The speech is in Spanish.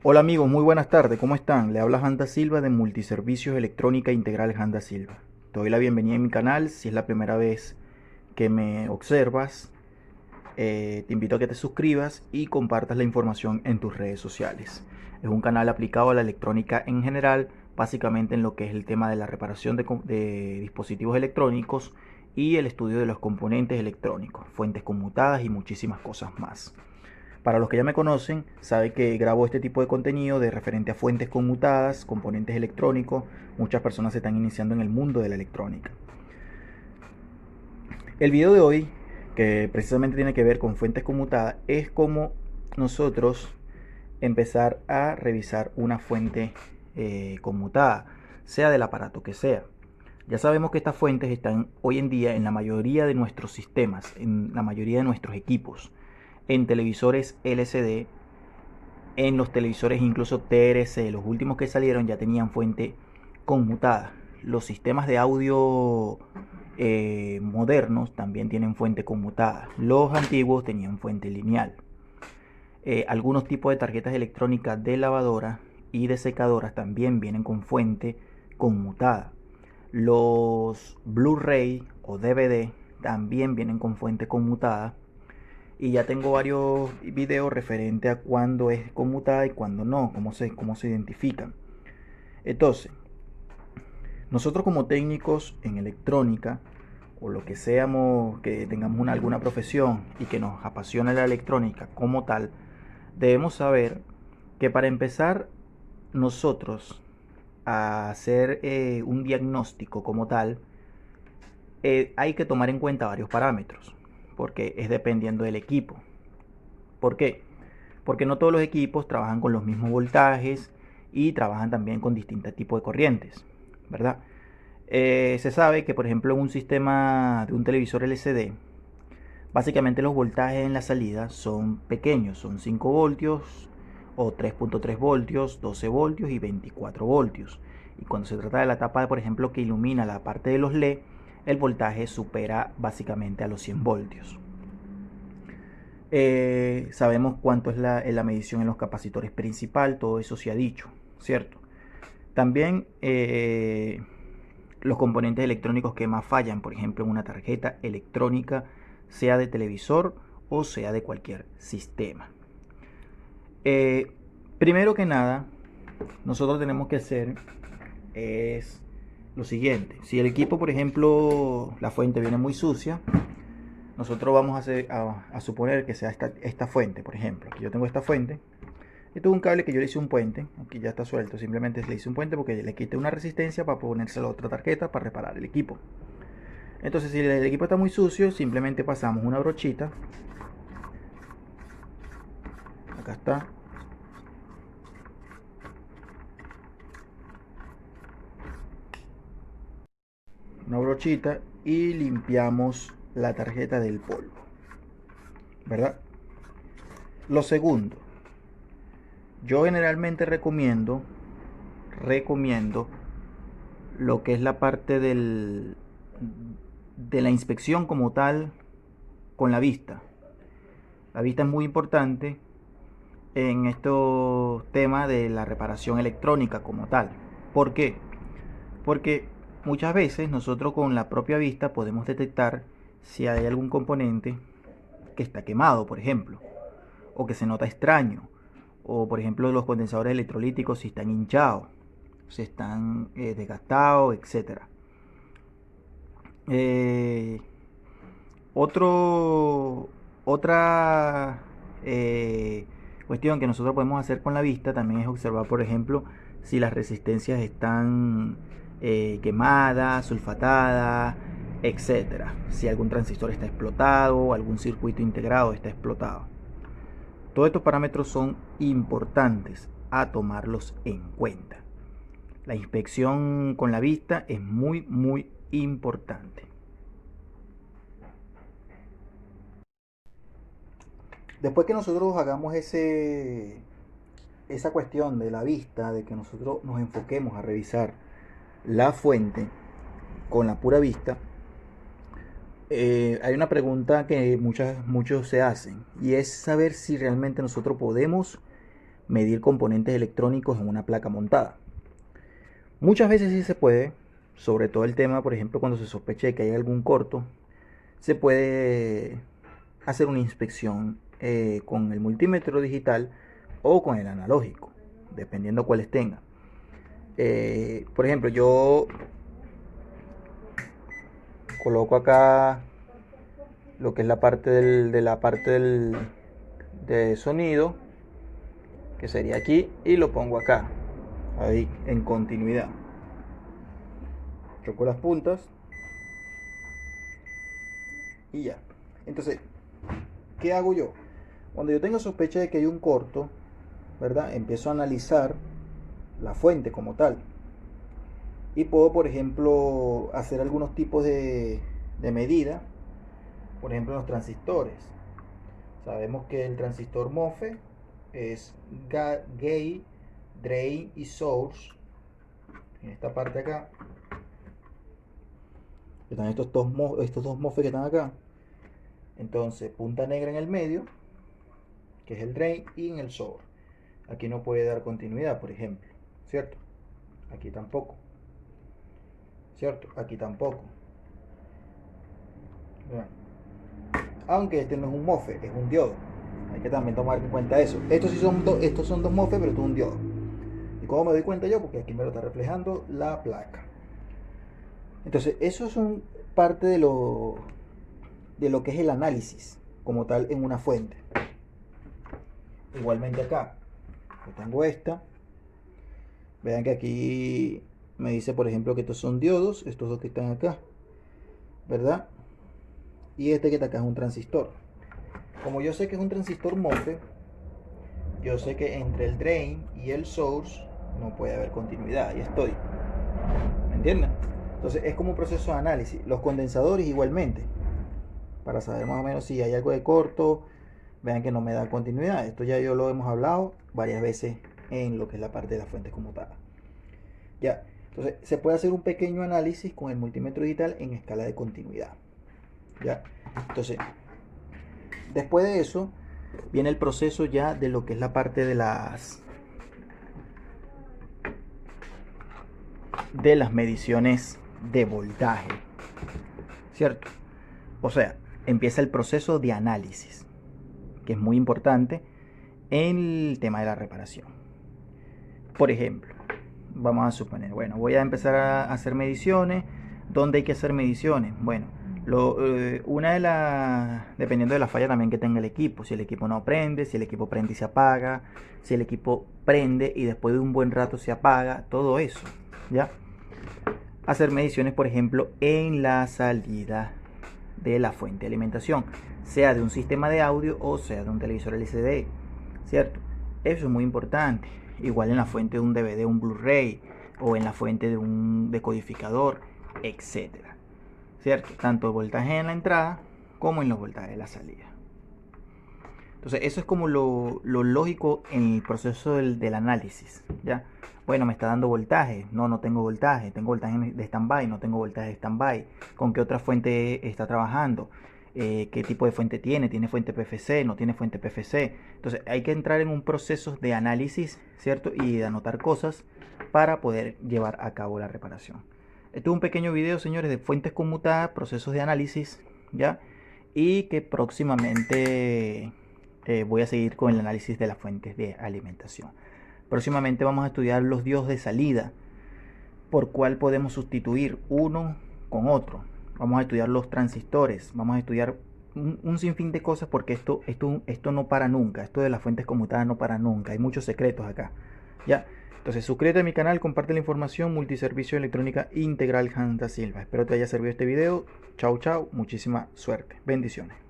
Hola amigos, muy buenas tardes, ¿cómo están? Le habla Handa Silva de Multiservicios Electrónica Integral Handa Silva. Te doy la bienvenida en mi canal, si es la primera vez que me observas, te invito a que te suscribas y compartas la información en tus redes sociales. Es un canal aplicado a la electrónica en general, básicamente en lo que es el tema de la reparación de dispositivos electrónicos y el estudio de los componentes electrónicos, fuentes conmutadas y muchísimas cosas más. Para los que ya me conocen, sabe que grabo este tipo de contenido de referente a fuentes conmutadas, componentes electrónicos. Muchas personas se están iniciando en el mundo de la electrónica. El video de hoy, que precisamente tiene que ver con fuentes conmutadas, es cómo nosotros empezar a revisar una fuente conmutada, sea del aparato que sea. Ya sabemos que estas fuentes están hoy en día en la mayoría de nuestros sistemas, en la mayoría de nuestros equipos, en televisores LCD, en los televisores incluso TRC, los últimos que salieron ya tenían fuente conmutada. Los sistemas de audio modernos también tienen fuente conmutada. Los antiguos tenían fuente lineal. Algunos tipos de tarjetas electrónicas de lavadora y de secadoras también vienen con fuente conmutada. Los Blu-ray o DVD también vienen con fuente conmutada, y ya tengo varios videos referente a cuándo es conmutada y cuándo no, cómo se identifican. Entonces, nosotros como técnicos en electrónica, o lo que seamos, que tengamos alguna profesión y que nos apasione la electrónica como tal, debemos saber que para empezar nosotros a hacer un diagnóstico como tal, hay que tomar en cuenta varios parámetros, porque es dependiendo del equipo. ¿Por qué? Porque no todos los equipos trabajan con los mismos voltajes y trabajan también con distintos tipos de corrientes, ¿verdad? Se sabe que, por ejemplo, en un sistema de un televisor LCD, básicamente los voltajes en la salida son pequeños, son 5 voltios o 3.3 voltios, 12 voltios y 24 voltios. Y cuando se trata de la tapa, por ejemplo, que ilumina la parte de los LED, el voltaje supera básicamente a los 100 voltios. Sabemos cuánto es la medición en los capacitores principal, todo eso se ha dicho, ¿cierto? También los componentes electrónicos que más fallan, por ejemplo, en una tarjeta electrónica, sea de televisor o sea de cualquier sistema. Eh, Primero que nada, nosotros tenemos que hacer es lo siguiente. Si el equipo, por ejemplo, la fuente viene muy sucia, nosotros vamos a suponer que sea esta fuente, por ejemplo. Aquí yo tengo esta fuente. Esto es un cable que yo le hice un puente. Aquí ya está suelto. Simplemente le hice un puente porque le quité una resistencia para ponerse la otra tarjeta para reparar el equipo. Entonces, si el equipo está muy sucio, simplemente pasamos una brochita. Acá está. Una brochita y limpiamos la tarjeta del polvo, ¿verdad? Lo segundo, yo generalmente recomiendo lo que es la parte de la inspección como tal con la vista. La vista es muy importante en estos temas de la reparación electrónica como tal. ¿Por qué? Porque muchas veces nosotros con la propia vista podemos detectar si hay algún componente que está quemado, por ejemplo, o que se nota extraño, o por ejemplo los condensadores electrolíticos si están hinchados, si están desgastados, etcétera. Eh, otro, otra cuestión que nosotros podemos hacer con la vista también es observar, por ejemplo, si las resistencias están quemadas, sulfatadas, etcétera. Si algún transistor está explotado o algún circuito integrado está explotado. Todos estos parámetros son importantes a tomarlos en cuenta. La inspección con la vista es muy importante. Después que nosotros hagamos esa cuestión de la vista, de que nosotros nos enfoquemos a revisar la fuente con la pura vista, hay una pregunta que muchos se hacen, y es saber si realmente nosotros podemos medir componentes electrónicos en una placa montada. Muchas veces sí se puede, sobre todo el tema, por ejemplo, cuando se sospeche de que hay algún corto, se puede hacer una inspección con el multímetro digital o con el analógico, dependiendo cuáles tenga. Por ejemplo, yo coloco acá lo que es la parte de sonido, que sería aquí, y lo pongo acá, ahí en continuidad. Choco las puntas y ya. Entonces, ¿qué hago yo? Cuando yo tengo sospecha de que hay un corto, ¿verdad? Empiezo a analizar la fuente como tal. Y puedo, por ejemplo, hacer algunos tipos de medida. Por ejemplo, los transistores. Sabemos que el transistor MOSFET es gate, drain y source. En esta parte acá están estos dos MOSFET que están acá. Entonces, punta negra en el medio, que es el drain, y en el source. Aquí no puede dar continuidad, por ejemplo, ¿cierto? Aquí tampoco, ¿cierto? Aquí tampoco. Bien. Aunque este no es un MOSFET, es un diodo. Hay que también tomar en cuenta eso. Estos son dos MOSFET, pero esto es un diodo. ¿Y cómo me doy cuenta yo? Porque aquí me lo está reflejando la placa. Entonces, esos son parte de lo que es el análisis como tal en una fuente. Igualmente acá, yo tengo esta. Vean que aquí me dice, por ejemplo, que estos son diodos, estos dos que están acá, ¿verdad? Y este que está acá es un transistor. Como yo sé que es un transistor MOSFET, yo sé que entre el drain y el source no puede haber continuidad. Ahí estoy. ¿Me entienden? Entonces es como un proceso de análisis. Los condensadores igualmente, para saber más o menos si hay algo de corto. Vean que no me da continuidad. Esto ya yo lo hemos hablado varias veces en lo que es la parte de las fuentes conmutadas. Ya, entonces se puede hacer un pequeño análisis con el multímetro digital en escala de continuidad. Ya, entonces después de eso viene el proceso ya de lo que es la parte de las mediciones de voltaje, ¿cierto? O sea, empieza el proceso de análisis, que es muy importante en el tema de la reparación. Por ejemplo, vamos a suponer, bueno, voy a empezar a hacer mediciones. ¿Dónde hay que hacer mediciones? Bueno, dependiendo de la falla también que tenga el equipo, si el equipo no prende, si el equipo prende y se apaga, si el equipo prende y después de un buen rato se apaga, todo eso, ¿ya? Hacer mediciones, por ejemplo, en la salida de la fuente de alimentación, sea de un sistema de audio o sea de un televisor LCD, ¿cierto? Eso es muy importante. Igual en la fuente de un DVD, un Blu-ray, o en la fuente de un decodificador, etcétera, ¿cierto? Tanto el voltaje en la entrada como en los voltajes de la salida. Entonces eso es como lo lógico en el proceso del análisis, ¿ya? Bueno, me está dando voltaje, no tengo voltaje, tengo voltaje de stand-by, no tengo voltaje de stand-by, ¿con qué otra fuente está trabajando? ¿Qué tipo de fuente tiene fuente PFC, no tiene fuente PFC? Entonces hay que entrar en un proceso de análisis, ¿cierto? Y de anotar cosas para poder llevar a cabo la reparación. Este es un pequeño video, señores, de fuentes conmutadas, procesos de análisis, ¿ya? Y que próximamente voy a seguir con el análisis de las fuentes de alimentación. Próximamente vamos a estudiar los diodos de salida, por cuál podemos sustituir uno con otro. Vamos a estudiar los transistores, vamos a estudiar un sinfín de cosas, porque esto no para nunca. Esto de las fuentes conmutadas no para nunca. Hay muchos secretos acá, ¿ya? Entonces suscríbete a mi canal, comparte la información. Multiservicio Electrónica Integral Hans Da Silva. Espero te haya servido este video. Chao, chao. Muchísima suerte. Bendiciones.